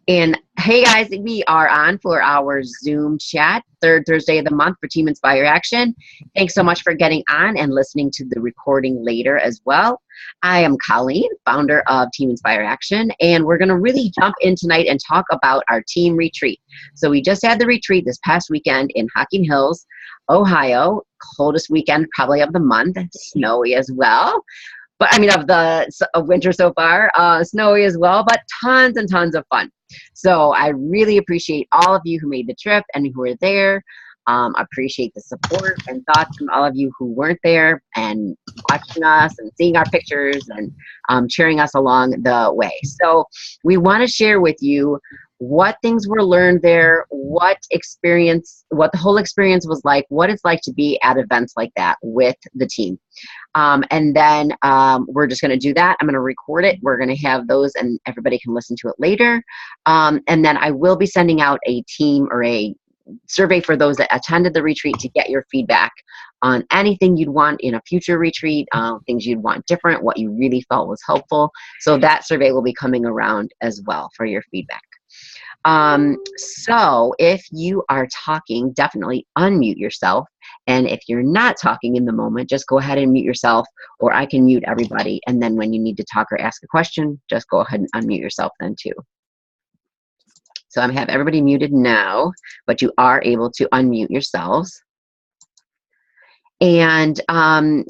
And hey guys, we are on for our Zoom chat, third Thursday of the month for Team Inspire Action. Thanks so much for getting on and listening to the recording later as well. I am Colleen, founder of Team Inspire Action, and we're going to really jump in tonight and talk about our team retreat. So we just had the retreat this past weekend in Hocking Hills, Ohio, coldest weekend probably of the month, snowy as well. But I mean, of winter so far, snowy as well, but tons and tons of fun. So I really appreciate all of you who made the trip and who were there. Appreciate the support and thoughts from all of you who weren't there and watching us and seeing our pictures and cheering us along the way. So we want to share with you what things were learned there, what the whole experience was like, what it's like to be at events like that with the team. And then we're just going to do that. I'm going to record it. We're going to have those and everybody can listen to it later. And then I will be sending out a team or a survey for those that attended the retreat to get your feedback on anything you'd want in a future retreat, things you'd want different, what you really felt was helpful. So that survey will be coming around as well for your feedback. So if you are talking, definitely unmute yourself. And if you're not talking in the moment, just go ahead and mute yourself, or I can mute everybody. And then when you need to talk or ask a question, just go ahead and unmute yourself then too. So I have everybody muted now, but you are able to unmute yourselves. And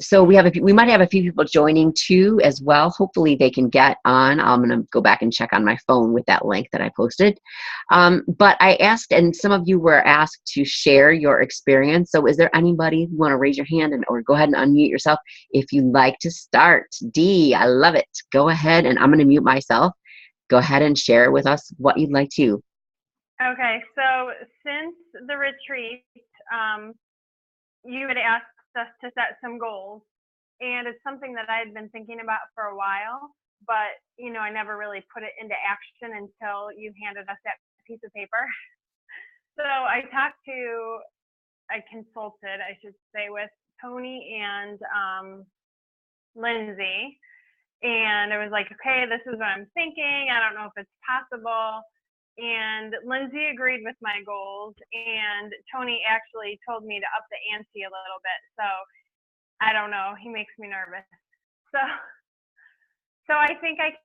so we might have a few people joining too as well. Hopefully they can get on. I'm going to go back and check on my phone with that link that I posted. But I asked, and some of you were asked to share your experience. So is there anybody who want to raise your hand or go ahead and unmute yourself if you'd like to start? Dee, I love it. Go ahead, and I'm going to mute myself. Go ahead and share with us what you'd like to. Okay, so since the retreat, you had asked us to set some goals, and it's something that I had been thinking about for a while, but I never really put it into action until you handed us that piece of paper. So I consulted, I should say, with Tony and Lindsay, and I was like, okay, this is what I'm thinking. I don't know if it's possible. And Lindsay agreed with my goals, and Tony actually told me to up the ante a little bit. So I don't know, he makes me nervous. So I think I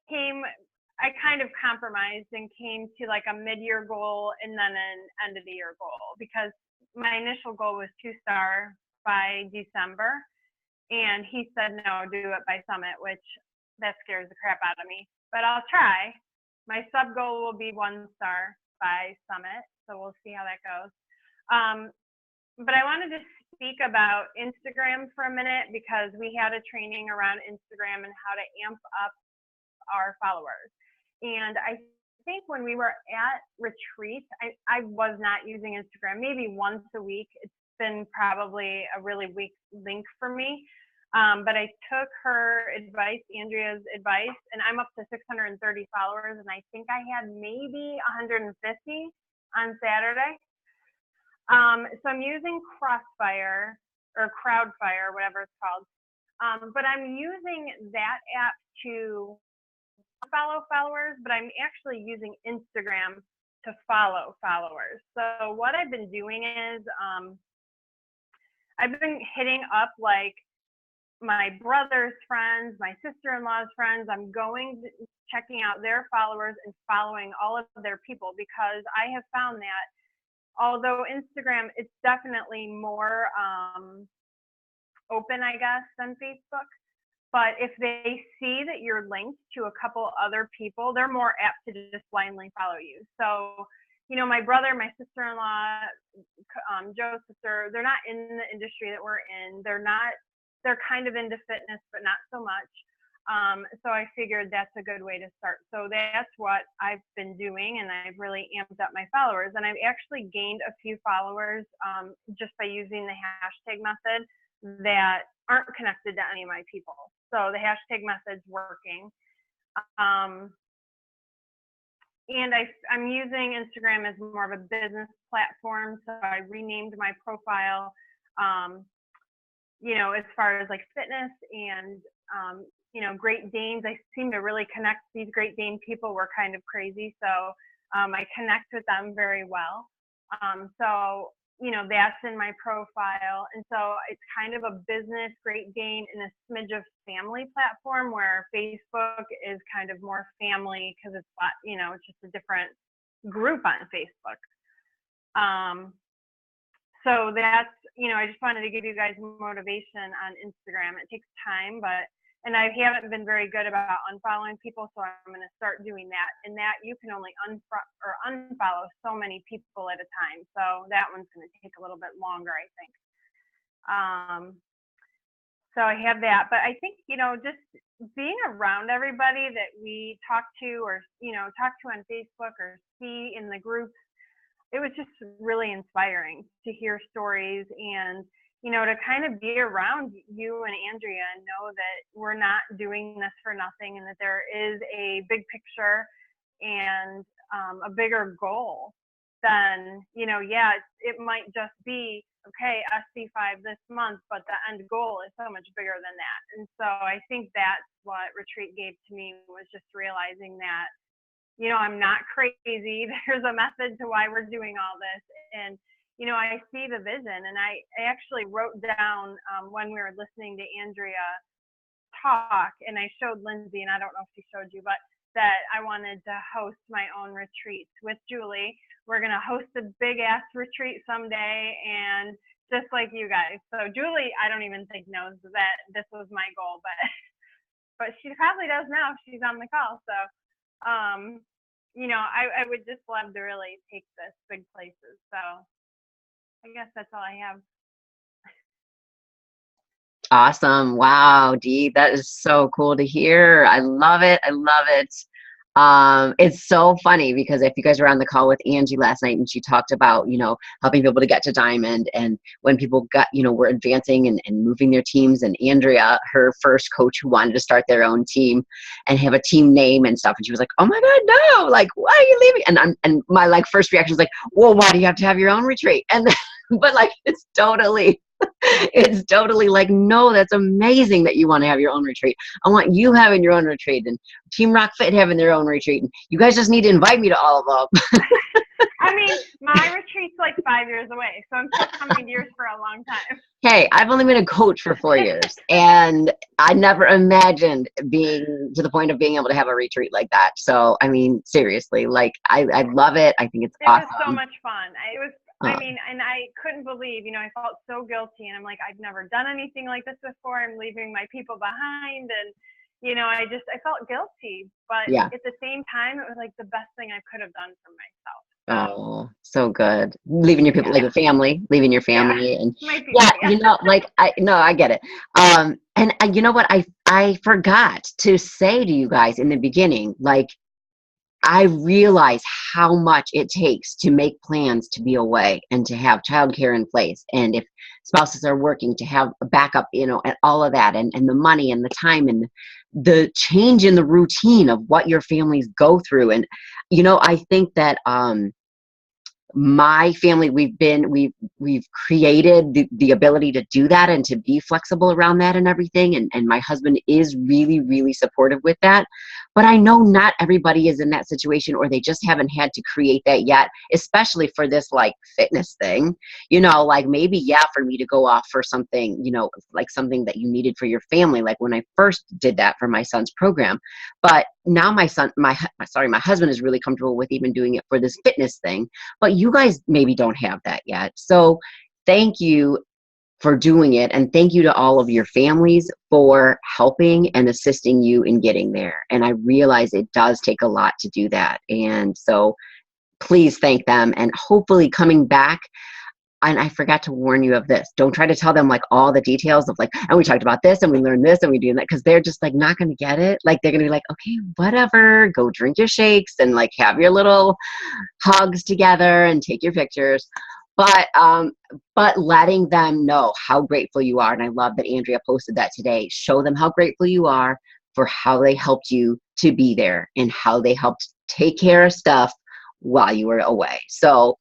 kind of compromised and came to like a mid-year goal and then an end of the year goal, because my initial goal was 2-star by December, and he said no, do it by Summit, which that scares the crap out of me, but I'll try. My sub goal will be 1-star by Summit, so we'll see how that goes. But I wanted to speak about Instagram for a minute, because we had a training around Instagram and how to amp up our followers. And I think when we were at retreat, I was not using Instagram, maybe once a week. It's been probably a really weak link for me. But I took her advice, Andrea's advice, and I'm up to 630 followers, and I think I had maybe 150 on Saturday. So I'm using Crossfire or Crowdfire, whatever it's called. But I'm using that app to follow followers, but I'm actually using Instagram to follow followers. So what I've been doing is I've been hitting up like my brother's friends, my sister-in-law's friends. I'm checking out their followers and following all of their people, because I have found that although Instagram, it's definitely more open, I guess, than Facebook. But if they see that you're linked to a couple other people, they're more apt to just blindly follow you. So, my brother, my sister-in-law, Joe's sister, they're not in the industry that we're in. They're kind of into fitness, but not so much. So I figured that's a good way to start. So that's what I've been doing, and I've really amped up my followers. And I've actually gained a few followers just by using the hashtag method that aren't connected to any of my people. So the hashtag method's working. And I'm using Instagram as more of a business platform. So I renamed my profile. As far as like fitness and, Great Danes, I seem to really connect. These Great Dane people were kind of crazy. So I connect with them very well. So, that's in my profile. And so it's kind of a business, Great Dane, and a smidge of family platform, where Facebook is kind of more family because it's just a different group on Facebook. So that's, I just wanted to give you guys motivation on Instagram. It takes time, and I haven't been very good about unfollowing people, so I'm going to start doing that. And that you can only unfollow so many people at a time. So that one's going to take a little bit longer, I think. So I have that. But I think, just being around everybody that we talk to or, talk to on Facebook or see in the groups, it was just really inspiring to hear stories and, to kind of be around you and Andrea and know that we're not doing this for nothing, and that there is a big picture and a bigger goal than, it might just be, okay, SC5 this month, but the end goal is so much bigger than that. And so I think that's what Retreat gave to me, was just realizing that, I'm not crazy. There's a method to why we're doing all this. And, I see the vision. And I actually wrote down when we were listening to Andrea talk, and I showed Lindsay, and I don't know if she showed you, but that I wanted to host my own retreats with Julie. We're going to host a big ass retreat someday, and just like you guys. So Julie, I don't even think knows that this was my goal, but she probably does now if she's on the call. So, I would just love to really take this big places. So I guess that's all I have. Awesome. Wow, Dee, that is so cool to hear. I love it. I love it. It's so funny because if you guys were on the call with Angie last night, and she talked about, helping people to get to Diamond, and when people got, were advancing and moving their teams, and Andrea, her first coach who wanted to start their own team and have a team name and stuff. And she was like, oh my God, no, like, why are you leaving? And my first reaction was like, well, why do you have to have your own retreat? And but it's totally like, no, that's amazing that you want to have your own retreat. I want you having your own retreat, and Team Rock Fit having their own retreat. And you guys just need to invite me to all of them. I mean, my retreat's like 5 years away, so I'm still coming to yours for a long time. Hey, I've only been a coach for 4 years, and I never imagined being to the point of being able to have a retreat like that. So, I mean, seriously, I love it. I think it's awesome. It was so much fun. And I couldn't believe, I felt so guilty, and I'm like, I've never done anything like this before. I'm leaving my people behind, and, I felt guilty, but yeah. At the same time, it was like the best thing I could have done for myself. Oh, so good. Leaving your people, like your family, leaving your family. And I get it. And you know what? I forgot to say to you guys in the beginning, I realize how much it takes to make plans to be away and to have childcare in place. And if spouses are working, to have a backup, and all of that, and the money and the time and the change in the routine of what your families go through. And, I think that, my family, we've created the ability to do that and to be flexible around that and everything. And my husband is really, really supportive with that. But I know not everybody is in that situation, or they just haven't had to create that yet, especially for this fitness thing, maybe, for me to go off for something, something that you needed for your family. Like when I first did that for my son's program, but now my husband is really comfortable with even doing it for this fitness thing, but you guys maybe don't have that yet. So thank you for doing it. And thank you to all of your families for helping and assisting you in getting there. And I realize it does take a lot to do that. And so please thank them, and hopefully coming back. And I forgot to warn you of this. Don't try to tell them all the details of and we talked about this and we learned this and we do that, because they're just not going to get it. They're going to be like, okay, whatever, go drink your shakes and have your little hugs together and take your pictures. But letting them know how grateful you are. And I love that Andrea posted that today. Show them how grateful you are for how they helped you to be there and how they helped take care of stuff while you were away. So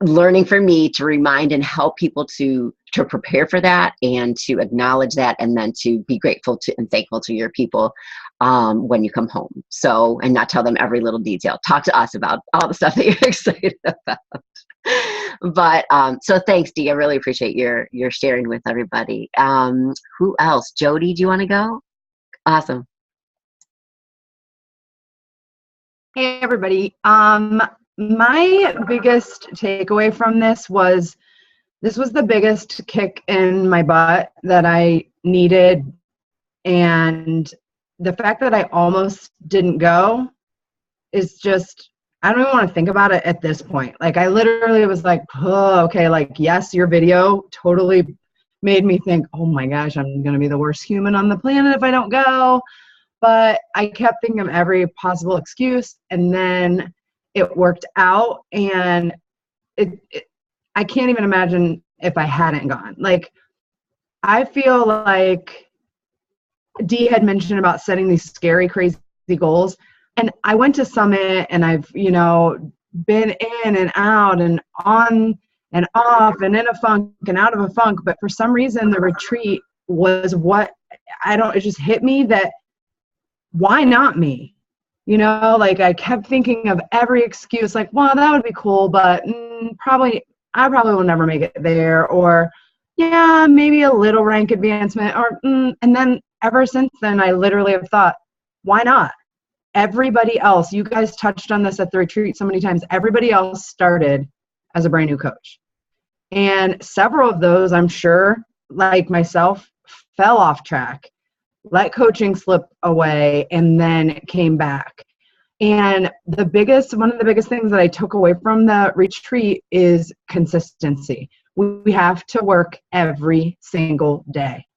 learning for me to remind and help people to prepare for that and to acknowledge that, and then to be grateful to and thankful to your people when you come home. So, and not tell them every little detail. Talk to us about all the stuff that you're excited about. But so thanks, Dee. I really appreciate your sharing with everybody. Who else? Jody, do you want to go? Awesome. Hey, everybody. My biggest takeaway from this was the biggest kick in my butt that I needed. And the fact that I almost didn't go is just, I don't even want to think about it at this point. Like, I literally was like, oh, okay, like, yes, your video totally made me think, oh my gosh, I'm going to be the worst human on the planet if I don't go. But I kept thinking of every possible excuse, and then it worked out. And I can't even imagine if I hadn't gone. Like, I feel like Dee had mentioned about setting these scary, crazy goals. And I went to Summit, and I've, been in and out and on and off and in a funk and out of a funk. But for some reason, the retreat was it just hit me that, why not me? Like, I kept thinking of every excuse, like, well, that would be cool, but I probably will never make it there. Or, yeah, maybe a little rank advancement. Or, and then ever since then, I literally have thought, why not? Everybody else, you guys touched on this at the retreat so many times, everybody else started as a brand new coach. And several of those, I'm sure, like myself, fell off track, let coaching slip away, and then came back. And one of the biggest things that I took away from the retreat is consistency. We have to work every single day.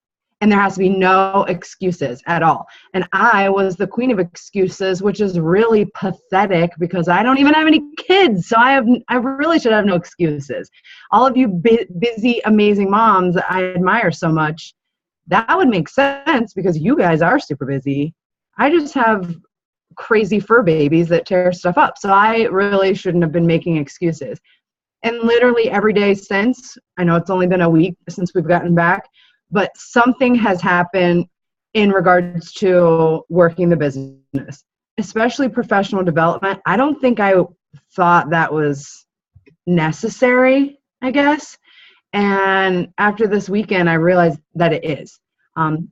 And there has to be no excuses at all. And I was the queen of excuses, which is really pathetic because I don't even have any kids. So I really should have no excuses. All of you busy, amazing moms that I admire so much, that would make sense because you guys are super busy. I just have crazy fur babies that tear stuff up. So I really shouldn't have been making excuses. And literally every day since, I know it's only been a week since we've gotten back, but something has happened in regards to working the business, especially professional development. I don't think I thought that was necessary, I guess. And after this weekend, I realized that it is.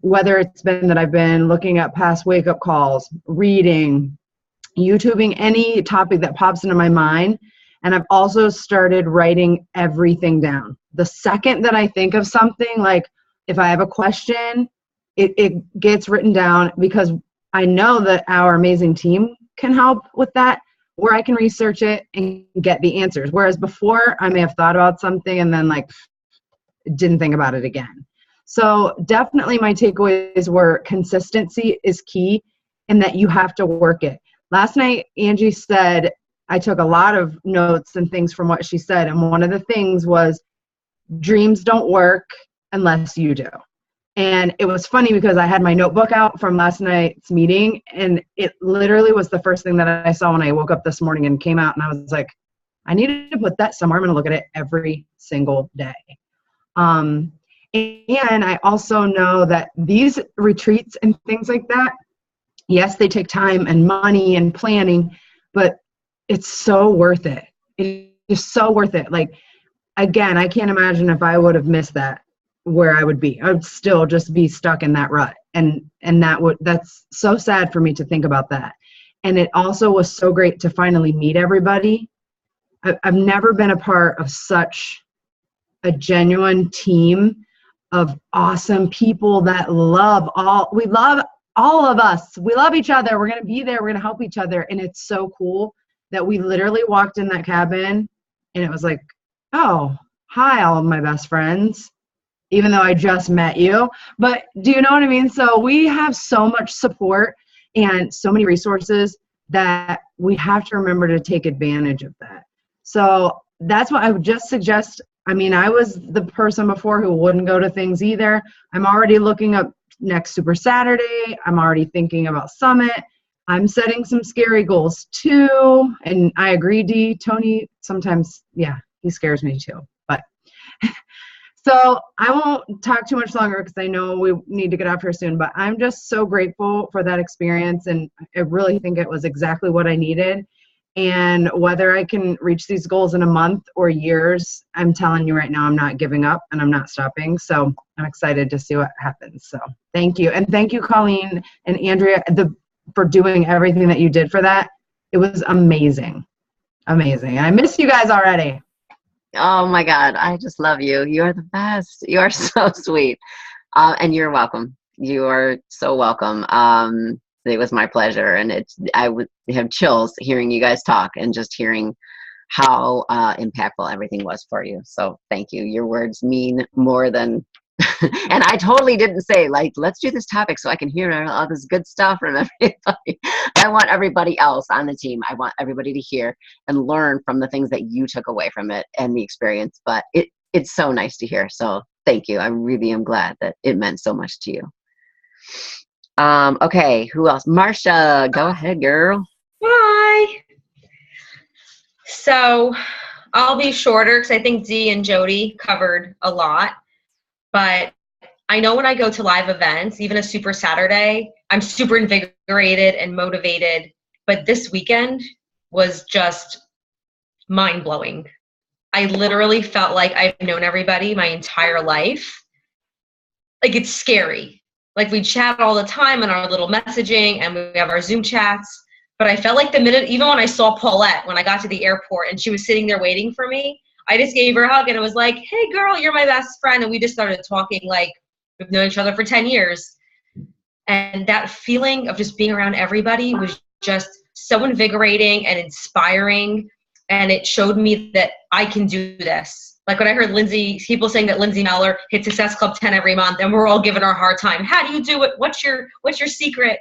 Whether it's been that I've been looking at past wake-up calls, reading, YouTubing, any topic that pops into my mind. And I've also started writing everything down. The second that I think of something, like if I have a question, it gets written down because I know that our amazing team can help with that, where I can research it and get the answers. Whereas before, I may have thought about something and then didn't think about it again. So definitely my takeaways were consistency is key and that you have to work it. Last night, Angie said, I took a lot of notes and things from what she said. And one of the things was dreams don't work unless you do. And it was funny because I had my notebook out from last night's meeting, and it literally was the first thing that I saw when I woke up this morning and came out, and I was like, I needed to put that somewhere. I'm going to look at it every single day. And I also know that these retreats and things like that, yes, they take time and money and planning, but it's so worth it. It is so worth it. Like, again, I can't imagine if I would have missed that, where I would be. I would still just be stuck in that rut. And that's so sad for me to think about that. And it also was so great to finally meet everybody. I've never been a part of such a genuine team of awesome people that we love all of us. We love each other. We're going to be there. We're going to help each other. And it's so cool that we literally walked in that cabin and it was like, oh, hi, all of my best friends, even though I just met you. But do you know what I mean? So we have so much support and so many resources that we have to remember to take advantage of that. So that's what I would just suggest. I mean, I was the person before who wouldn't go to things either. I'm already looking up next Super Saturday. I'm already thinking about Summit. I'm setting some scary goals too. And I agree, Dee. Tony, sometimes, yeah, he scares me too. But So I won't talk too much longer because I know we need to get off here soon, but I'm just so grateful for that experience. And I really think it was exactly what I needed. And whether I can reach these goals in a month or years, I'm telling you right now, I'm not giving up and I'm not stopping. So I'm excited to see what happens. So thank you. And thank you, Colleen and Andrea, for doing everything that you did for that. It was amazing. Amazing. I miss you guys already. Oh my God, I just love you. You are the best. You are so sweet. And you're welcome. You are so welcome. It was my pleasure. And I would have chills hearing you guys talk and just hearing how impactful everything was for you. So thank you. Your words mean more than, and I totally didn't say like, let's do this topic so I can hear all this good stuff from everybody. I want everybody else on the team. I want everybody to hear and learn from the things that you took away from it and the experience. But it's so nice to hear. So thank you. I really am glad that it meant so much to you. Okay, who else? Marsha, go ahead, girl. Hi. So I'll be shorter because I think Dee and Jody covered a lot. But I know when I go to live events, even a Super Saturday, I'm super invigorated and motivated. But this weekend was just mind-blowing. I literally felt like I've known everybody my entire life. Like, it's scary. Like, we chat all the time in our little messaging and we have our Zoom chats. But I felt like the minute, even when I saw Paulette, when I got to the airport and she was sitting there waiting for me, I just gave her a hug and it was like, hey girl, you're my best friend. And we just started talking like we've known each other for 10 years. And that feeling of just being around everybody was just so invigorating and inspiring. And it showed me that I can do this. Like when I heard people saying that Lindsay Meller hit Success Club 10 every month and we're all giving her a hard time. How do you do it? What's your secret?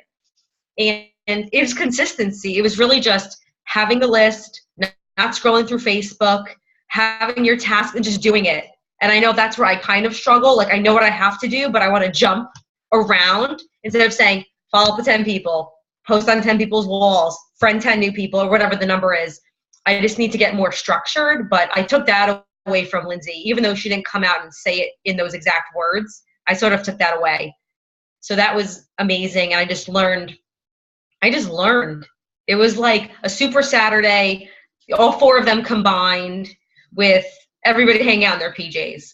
And it was consistency. It was really just having the list, not scrolling through Facebook, having your task and just doing it. And I know that's where I kind of struggle. Like I know what I have to do, but I want to jump around instead of saying, follow up with 10 people, post on 10 people's walls, friend 10 new people, or whatever the number is. I just need to get more structured, but I took that away from Lindsay. Even though she didn't come out and say it in those exact words, I sort of took that away. So that was amazing. And I just learned. It was like a Super Saturday, all four of them combined with everybody hanging out in their PJs.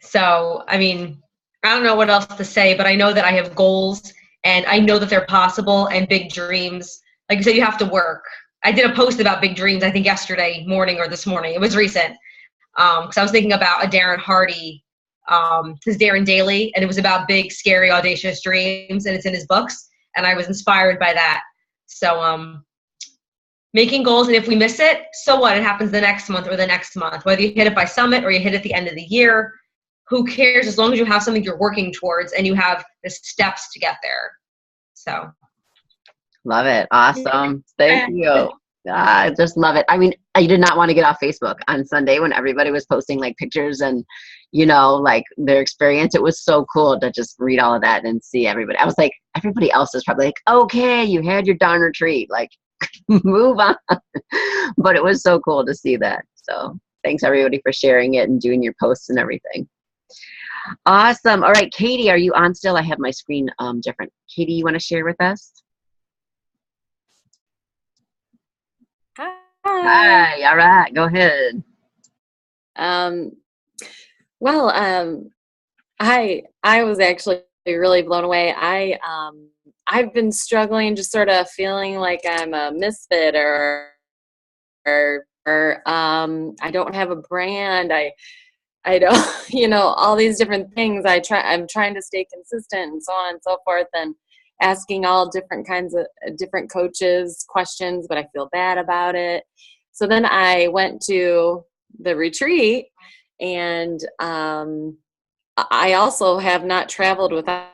So, I mean, I don't know what else to say, but I know that I have goals and I know that they're possible and big dreams. Like you said, you have to work. I did a post about big dreams, I think yesterday morning or this morning. It was recent. Because I was thinking about a Darren Hardy, his Darren Daily, and it was about big, scary, audacious dreams, and it's in his books, and I was inspired by that. So making goals, and if we miss it, so what? It happens the next month or the next month. Whether you hit it by summit or you hit it at the end of the year, who cares as long as you have something you're working towards and you have the steps to get there. So. Love it. Awesome. Thank you. I just love it. I mean, I did not want to get off Facebook on Sunday when everybody was posting like pictures and, you know, like their experience. It was so cool to just read all of that and see everybody. I was like, everybody else is probably like, okay, you had your darn retreat, like move on. But it was so cool to see that. So thanks everybody for sharing it and doing your posts and everything. Awesome. All right, Katie, are you on still? I have my screen different. Katie, you want to share with us? Hi. All right. Go ahead. Well, I was actually really blown away. I've been struggling, just sort of feeling like I'm a misfit or I don't have a brand. I don't, you know, all these different things. I'm trying to stay consistent and so on and so forth, and asking all different kinds of different coaches questions, but I feel bad about it. So then I went to the retreat, and I also have not traveled without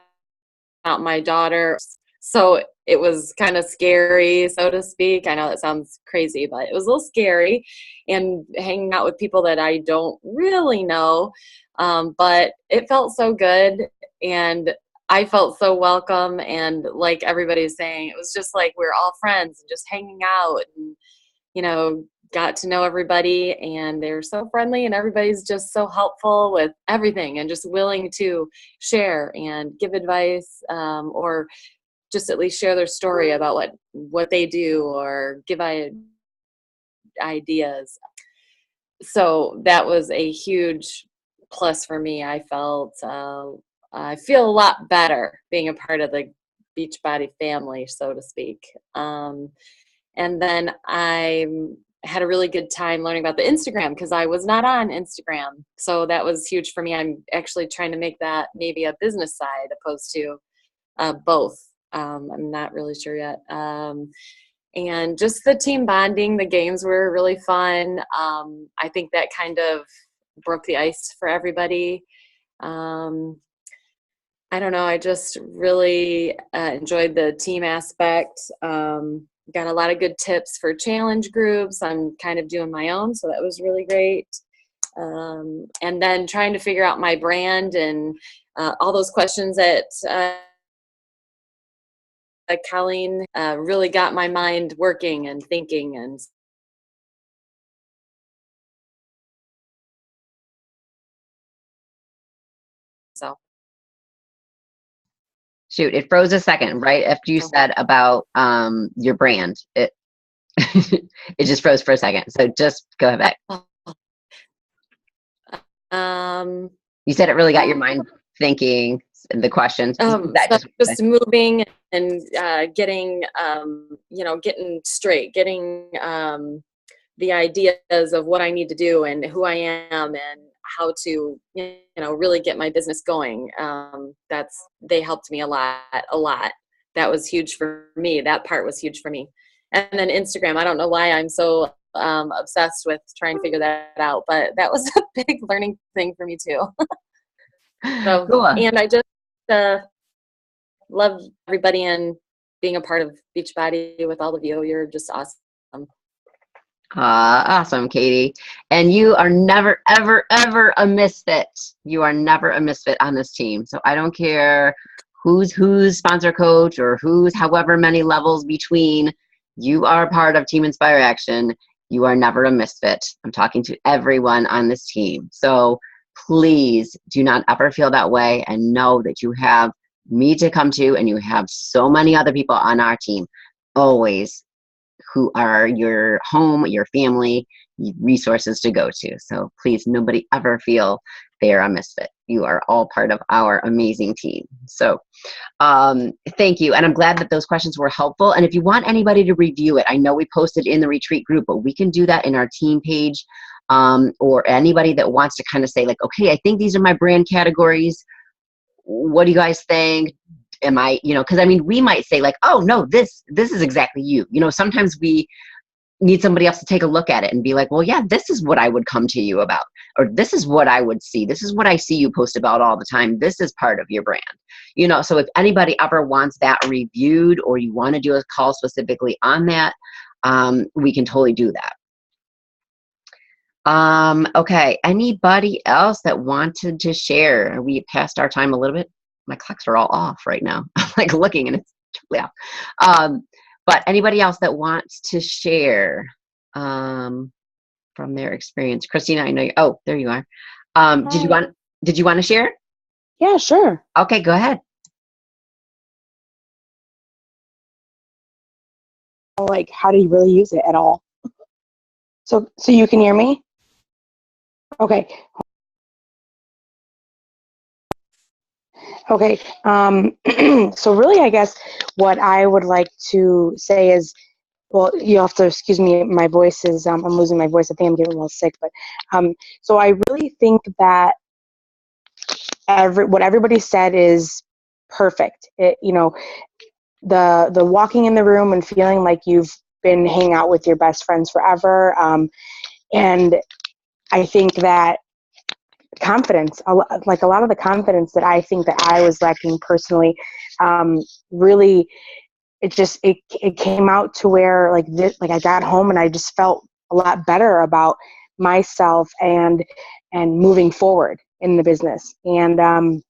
my daughter. So it was kind of scary, so to speak. I know that sounds crazy, but it was a little scary, and hanging out with people that I don't really know. But it felt so good, and I felt so welcome, and like everybody's saying, it was just like we're all friends and just hanging out and, you know, got to know everybody, and they're so friendly, and everybody's just so helpful with everything and just willing to share and give advice, or just at least share their story about what they do or give ideas. So that was a huge plus for me. I felt I feel a lot better being a part of the Beachbody family, so to speak. And then I had a really good time learning about the Instagram, because I was not on Instagram. So that was huge for me. I'm actually trying to make that maybe a business side opposed to both. I'm not really sure yet. And just the team bonding, the games were really fun. I think that kind of broke the ice for everybody. I don't know. I just really enjoyed the team aspect. Got a lot of good tips for challenge groups. I'm kind of doing my own, so that was really great. And then trying to figure out my brand and all those questions that Colleen really got my mind working and thinking. And so. Shoot, it froze a second right after you said about your brand. It it just froze for a second. So just go ahead back. You said it really got your mind thinking, the questions. Just moving and getting getting straight, getting the ideas of what I need to do and who I am and how to really get my business going. They helped me a lot. That was huge for me. That part was huge for me. And then Instagram, I don't know why I'm so obsessed with trying to figure that out, but that was a big learning thing for me too. So cool. And I just love everybody and being a part of Beachbody with all of you. You're just awesome. Awesome, Katie. And you are never, ever, ever a misfit. You are never a misfit on this team. So I don't care who's sponsor coach or who's however many levels between. You are part of Team InspireAction. You are never a misfit. I'm talking to everyone on this team. So please do not ever feel that way, and know that you have me to come to, and you have so many other people on our team always who are your home, your family, resources to go to. So please, nobody ever feel they're a misfit. You are all part of our amazing team. So thank you. And I'm glad that those questions were helpful. And if you want anybody to review it, I know we posted in the retreat group, but we can do that in our team page, or anybody that wants to kind of say like, okay, I think these are my brand categories. What do you guys think? Am I, because I mean, we might say like, oh no, this is exactly you. Sometimes we need somebody else to take a look at it and be like, well, yeah, this is what I would come to you about, or this is what I would see. This is what I see you post about all the time. This is part of your brand. So if anybody ever wants that reviewed, or you want to do a call specifically on that, we can totally do that. Okay. Anybody else that wanted to share? Are we past our time a little bit? My clocks are all off right now. I'm like looking and it's totally off. But anybody else that wants to share from their experience? Christina, I know you. Oh, there you are. Did you want to share? Yeah, sure. Okay, go ahead. Like, how do you really use it at all? So you can hear me? Okay. Okay. So really, I guess what I would like to say is, well, you have to excuse me. My voice is, I'm losing my voice. I think I'm getting a little sick, but, so I really think that what everybody said is perfect. The walking in the room and feeling like you've been hanging out with your best friends forever. And I think that confidence, like a lot of the confidence that I think that I was lacking personally, really, it came out to where like I got home and I just felt a lot better about myself and moving forward in the business. And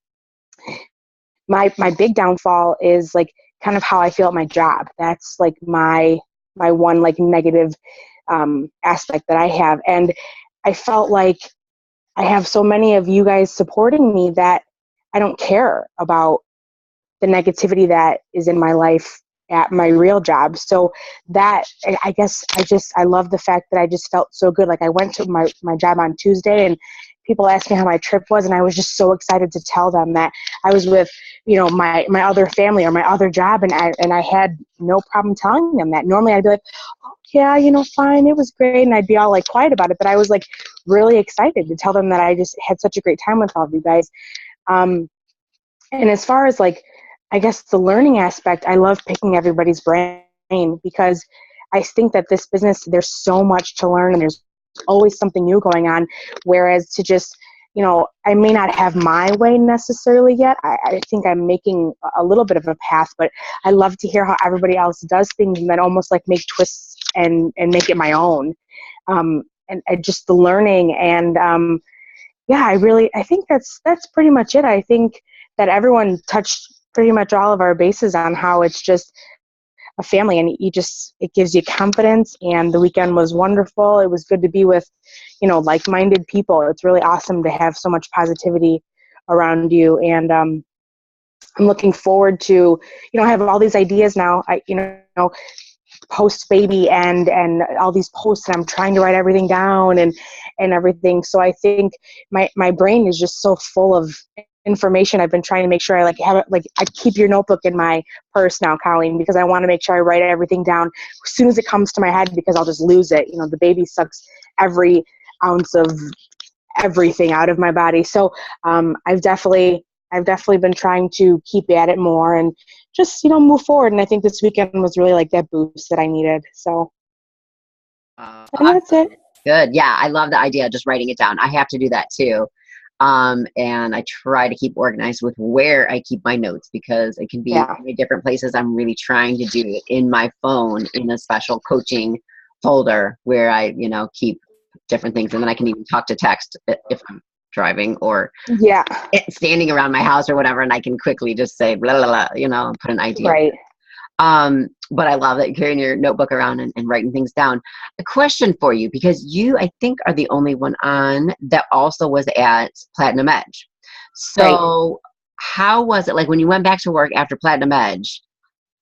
my big downfall is like kind of how I feel at my job. That's like my one like negative aspect that I have. And I felt like I have so many of you guys supporting me that I don't care about the negativity that is in my life at my real job. So that, I guess, I love the fact that I just felt so good. Like I went to my job on Tuesday and people asked me how my trip was, and I was just so excited to tell them that I was with, my other family or my other job, and I had no problem telling them that. Normally I'd be like, oh, yeah, fine, it was great, and I'd be all like quiet about it, but I was like really excited to tell them that I just had such a great time with all of you guys. And as far as like, I guess the learning aspect, I love picking everybody's brain because I think that this business, there's so much to learn and there's always something new going on. Whereas to just, I may not have my way necessarily yet. I think I'm making a little bit of a path, but I love to hear how everybody else does things and then almost like make twists and make it my own. And just the learning. And yeah, I think that's pretty much it. I think that everyone touched pretty much all of our bases on how it's just a family, and it gives you confidence. And the weekend was wonderful. It was good to be with, like-minded people. It's really awesome to have so much positivity around you. And I'm looking forward to, I have all these ideas now. Post baby and all these posts, and I'm trying to write everything down and everything. So I think my brain is just so full of information. I've been trying to make sure I have it, I keep your notebook in my purse now, Colleen, because I want to make sure I write everything down as soon as it comes to my head, because I'll just lose it. The baby sucks every ounce of everything out of my body. So I've definitely been trying to keep at it more and just, move forward. And I think this weekend was really like that boost that I needed. So and that's it. Good. Yeah, I love the idea of just writing it down. I have to do that too. And I try to keep organized with where I keep my notes, because it can be in many different places. I'm really trying to do it in my phone in a special coaching folder where I, keep different things. And then I can even talk to text if I'm driving or standing around my house or whatever. And I can quickly just say, blah, blah, blah, put an idea. Right. But I love that you're carrying your notebook around and writing things down. A question for you, because you, I think, are the only one on that also was at Platinum Edge. So how was it like when you went back to work after Platinum Edge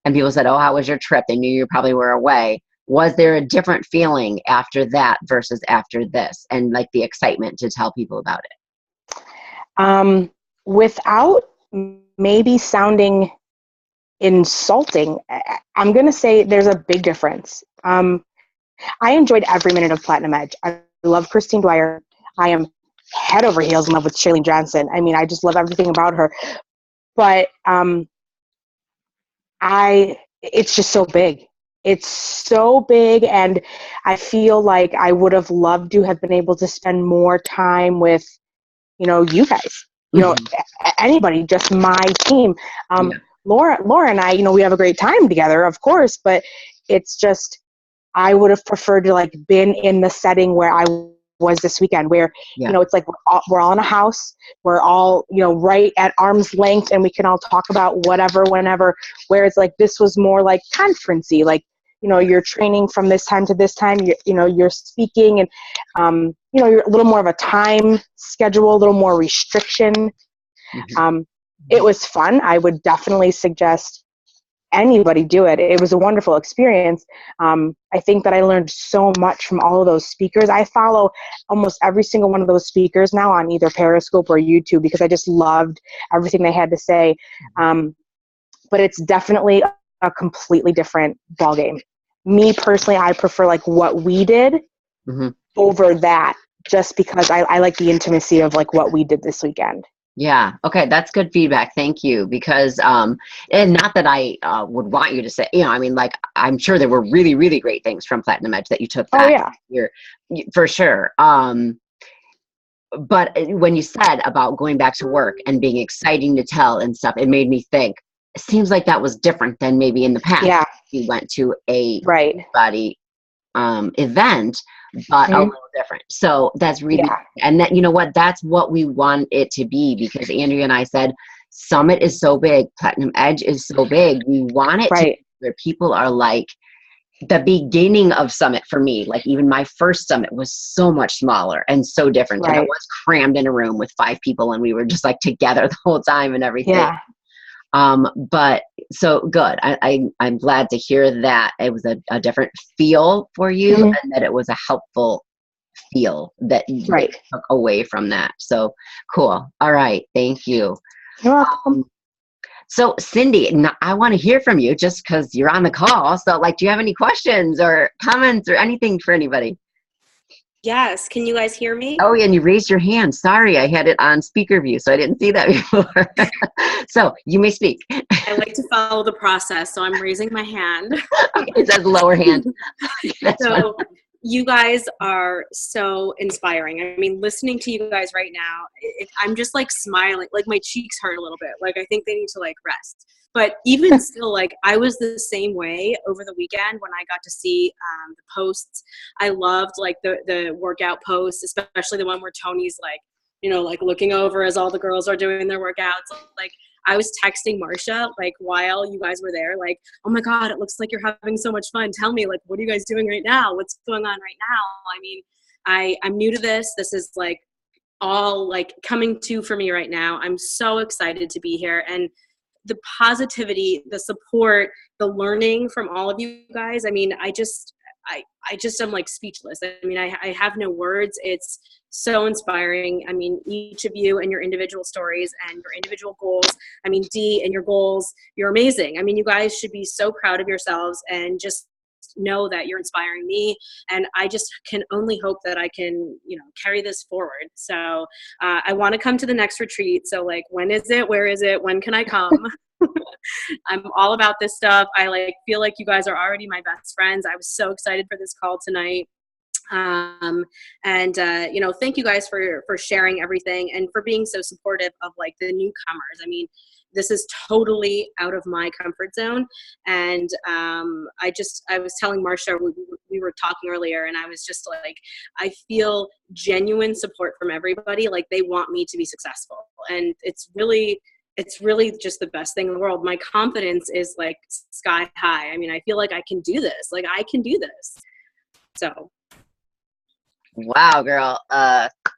and people said, oh, how was your trip? They knew you probably were away. Was there a different feeling after that versus after this, and like the excitement to tell people about it? Without maybe sounding insulting, I'm going to say there's a big difference. I enjoyed every minute of Platinum Edge. I love Christine Dwyer. I am head over heels in love with Shailene Johnson. I mean, I just love everything about her. But it's just so big. It's so big, and I feel like I would have loved to have been able to spend more time with, you guys, anybody, just my team. Laura and I, we have a great time together, of course, but it's just, I would have preferred to been in the setting where I was this weekend, where, it's like we're all in a house, we're all, right at arm's length, and we can all talk about whatever, whenever, whereas this was more like conference-y, you're training from this time to this time, you're speaking, and, you're a little more of a time schedule, a little more restriction. It was fun. I would definitely suggest anybody do it. It was a wonderful experience. I think that I learned so much from all of those speakers. I follow almost every single one of those speakers now on either Periscope or YouTube, because I just loved everything they had to say. But it's definitely a completely different ballgame. Me personally, I prefer what we did over that, just because I like the intimacy of what we did this weekend. Yeah. Okay. That's good feedback. Thank you. Because, and not that I would want you to say, I'm sure there were really, really great things from Platinum Edge that you took that year, for sure. But when you said about going back to work and being exciting to tell and stuff, it made me think, it seems like that was different than maybe in the past. Yeah. You went to a body event, but a little different. So that's really, and that, that's what we want it to be, because Andrea and I said, Summit is so big, Platinum Edge is so big. We want it to be where people are like, the beginning of Summit for me, like even my first Summit was so much smaller and so different. And I Right. was crammed in a room with 5 people and we were just like together the whole time and everything. Yeah. But so good. I'm glad to hear that it was a different feel for you Mhm. and that it was a helpful feel that you Right. took away from that. So cool. All right. Thank you. You're welcome. So Cindy, I want to hear from you just because you're on the call. So like, do you have any questions or comments or anything for anybody? Yes. Can you guys hear me? Oh, and you raised your hand. Sorry, I had it on speaker view, so I didn't see that before. So you may speak. I like to follow the process, so I'm raising my hand. It says lower hand. That's fine. So you guys are so inspiring. I mean, listening to you guys right now, I'm just like smiling, like my cheeks hurt a little bit. Like I think they need to like rest. But even still, like I was the same way over the weekend when I got to see the posts. I loved like the workout posts, especially the one where Tony's like, you know, like looking over as all the girls are doing their workouts. Like I was texting Marsha like while you guys were there, like, oh my God, it looks like you're having so much fun. Tell me, like, what are you guys doing right now? What's going on right now? I mean, I'm new to this. This is like all like coming to for me right now. I'm so excited to be here. And the positivity, the support, the learning from all of you guys. I mean, I just am like speechless. I mean, I have no words. It's so inspiring. I mean, each of you and your individual stories and your individual goals. I mean, Dee and your goals, you're amazing. I mean, you guys should be so proud of yourselves and just know that you're inspiring me. And I just can only hope that I can, you know, carry this forward. So I want to come to the next retreat. So like, when is it? Where is it? When can I come? I'm all about this stuff. I like feel like you guys are already my best friends. I was so excited for this call tonight. You know, thank you guys for sharing everything and for being so supportive of like the newcomers. I mean, this is totally out of my comfort zone. And I was telling Marsha, we were talking earlier, and I was just like, I feel genuine support from everybody. Like they want me to be successful. And it's really just the best thing in the world. My confidence is like sky high. I mean, I feel like I can do this. Like I can do this. So. Wow, girl.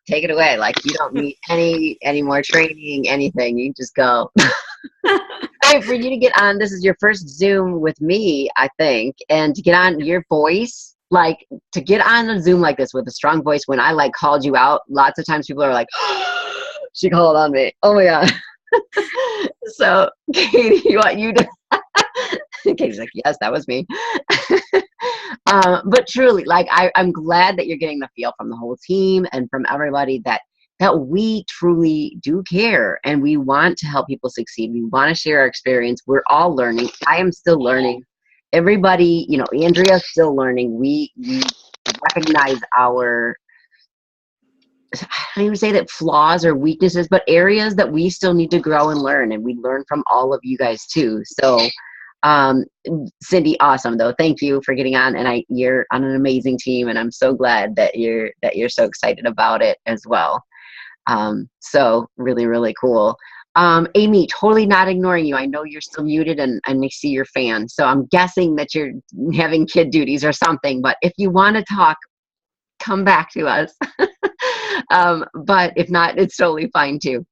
Take it away. Like you don't need any more training, anything. You just go. Hey, for you to get on, this is your first Zoom with me, I think, and to get on your voice, like to get on a Zoom like this with a strong voice when I like called you out, lots of times people are like, she called on me. Oh my God. So Katie, you to Katie's like, yes, that was me. But truly, like I'm glad that you're getting the feel from the whole team and from everybody that we truly do care and we want to help people succeed. We want to share our experience. We're all learning. I am still learning. Everybody, you know, Andrea's still learning. We recognize our, I don't even say that flaws or weaknesses, but areas that we still need to grow and learn. And we learn from all of you guys too. So Cindy, awesome though. Thank you for getting on, and you're on an amazing team, and I'm so glad that you're so excited about it as well. So really, really cool. Amy, totally not ignoring you. I know you're still muted and I see your fan. So I'm guessing that you're having kid duties or something, but if you want to talk, come back to us. But if not, it's totally fine too.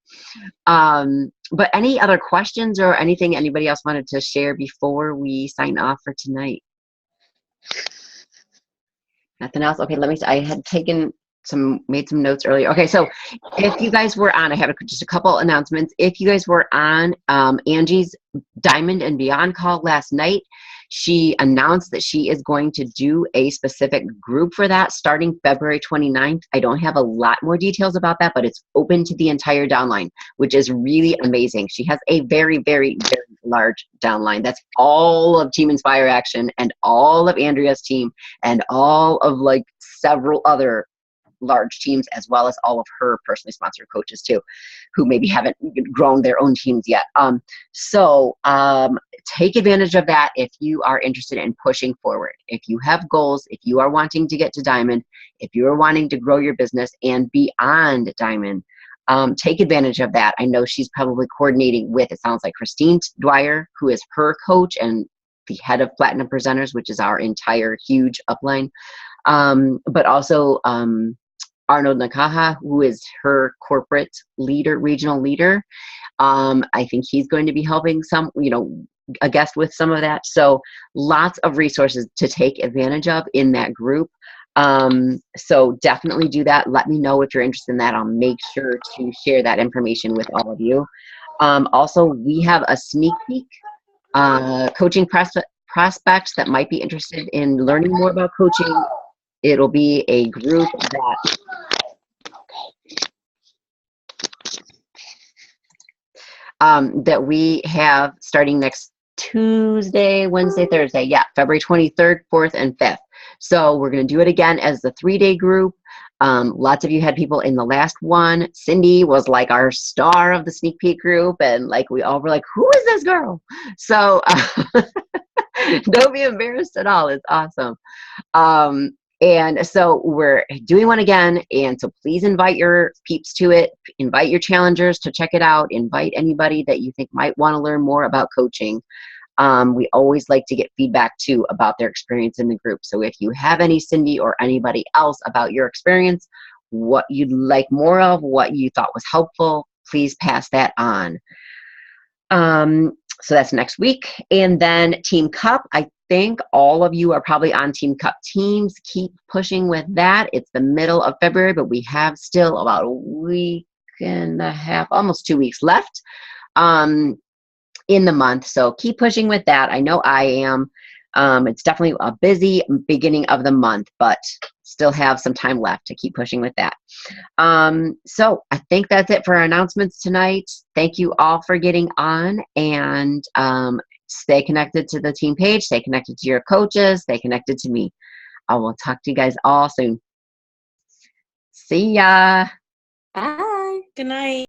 But any other questions or anything anybody else wanted to share before we sign off for tonight? Nothing else? Okay, I had made some notes earlier. Okay, so if you guys were on, I have just a couple announcements. If you guys were on Angie's Diamond and Beyond call last night, she announced that she is going to do a specific group for that starting February 29th. I don't have a lot more details about that, but it's open to the entire downline, which is really amazing. She has a very, very, very large downline. That's all of Team InspireAction and all of Andrea's team and all of like several other large teams, as well as all of her personally sponsored coaches too, who maybe haven't grown their own teams yet. So take advantage of that if you are interested in pushing forward. If you have goals, if you are wanting to get to Diamond, if you are wanting to grow your business and beyond Diamond, take advantage of that. I know she's probably coordinating with, it sounds like, Christine Dwyer, who is her coach and the head of Platinum Presenters, which is our entire huge upline. But also Arnold Nakaha, who is her corporate leader, regional leader. I think he's going to be helping a guest with some of that. So lots of resources to take advantage of in that group. So definitely do that. Let me know if you're interested in that. I'll make sure to share that information with all of you. Also, we have a sneak peek coaching prospects that might be interested in learning more about coaching. It'll be a group that we have starting next Tuesday, Wednesday, Thursday. Yeah, February 23rd, 4th, and 5th. So we're going to do it again as the 3-day group. Lots of you had people in the last one. Cindy was like our star of the sneak peek group, and like we all were like, who is this girl? So don't be embarrassed at all. It's awesome. And so we're doing one again. And so please invite your peeps to it. Invite your challengers to check it out. Invite anybody that you think might want to learn more about coaching. We always like to get feedback too about their experience in the group. So if you have any, Cindy, or anybody else about your experience, what you'd like more of, what you thought was helpful, please pass that on. So that's next week. And then Team Cup, I think all of you are probably on Team Cup teams. Keep pushing with that. It's the middle of February, but we have still about a week and a half, almost 2 weeks left in the month. So keep pushing with that. I know I am. It's definitely a busy beginning of the month, but still have some time left to keep pushing with that. So I think that's it for our announcements tonight. Thank you all for getting on, and stay connected to the team page, stay connected to your coaches, stay connected to me. I will talk to you guys all soon. See ya. Bye. Good night.